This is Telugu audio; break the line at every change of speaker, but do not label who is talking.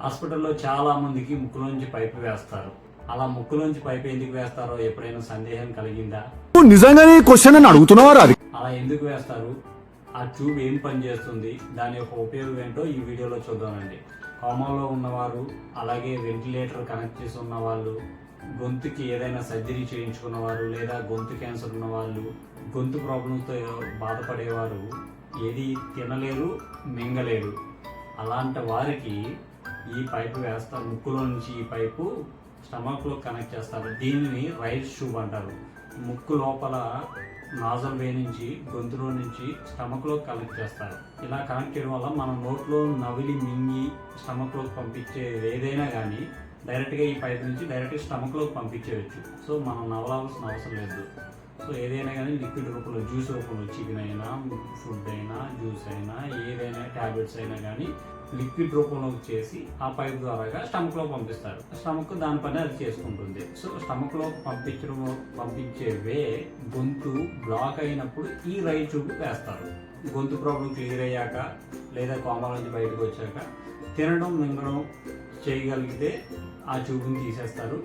హాస్పిటల్లో చాలా మందికి ముక్కులోంచి పైపు వేస్తారు. అలా ముక్కులోంచి పైపు ఎందుకు వేస్తారో ఎప్పుడైనా సందేహం కలిగిందా?
నిజంగానే క్వశ్చన్ అని అడుగుతున్నావా?
అలా ఎందుకు వేస్తారు? ఆ ట్యూబ్ ఏం పని చేస్తుంది, దాని యొక్క ఉపయోగం ఏంటో ఈ వీడియోలో చూద్దామండి. కోమాలో ఉన్నవారు, అలాగే వెంటిలేటర్ కనెక్ట్ చేసి ఉన్న వాళ్ళు, గొంతుకి ఏదైనా సర్జరీ చేయించుకున్నవారు, లేదా గొంతు క్యాన్సర్ ఉన్నవాళ్ళు, గొంతు ప్రాబ్లంతో బాధపడేవారు, ఏది తినలేరు, మింగలేరు. అలాంటి వారికి ఈ పైపు వేస్తారు. ముక్కులో నుంచి ఈ పైపు స్టమక్లో కనెక్ట్ చేస్తారు. దీనిని రైట్ ట్యూబ్ అంటారు. ముక్కు లోపల నాజల్ వే నుంచి, గొంతులో నుంచి స్టమక్లో కనెక్ట్ చేస్తారు. ఇలా కనెక్ట్ చేయడం వల్ల మన నోట్లో నవిలి మింగి స్టమక్లోకి పంపించే ఏదైనా కానీ డైరెక్ట్గా ఈ పైపు నుంచి డైరెక్ట్గా స్టమక్లోకి పంపించేయచ్చు. సో మనం నవలాల్సిన అవసరం లేదు. సో ఏదైనా కానీ లిక్విడ్ రూపంలో, జ్యూస్ రూపంలో, చికెన్ అయినా, ఫుడ్ అయినా, జ్యూస్ అయినా, ఏదైనా ట్యాబ్లెట్స్ అయినా కానీ లిక్విడ్ రూపంలోకి చేసి ఆ పైప్ ద్వారాగా స్టమక్లో పంపిస్తారు. స్టమక్ దాని పని అది చేసుకుంటుంది. సో స్టమక్లో పంపించే వే గొంతు బ్లాక్ అయినప్పుడు ఈ రైట్ ట్యూబ్ వేస్తారు. గొంతు ప్రాబ్లం క్లియర్ అయ్యాక, లేదా కోమా నుంచి బయటకు వచ్చాక తినడం, మింగడం చేయగలిగితే ఆ ట్యూబ్ని తీసేస్తారు.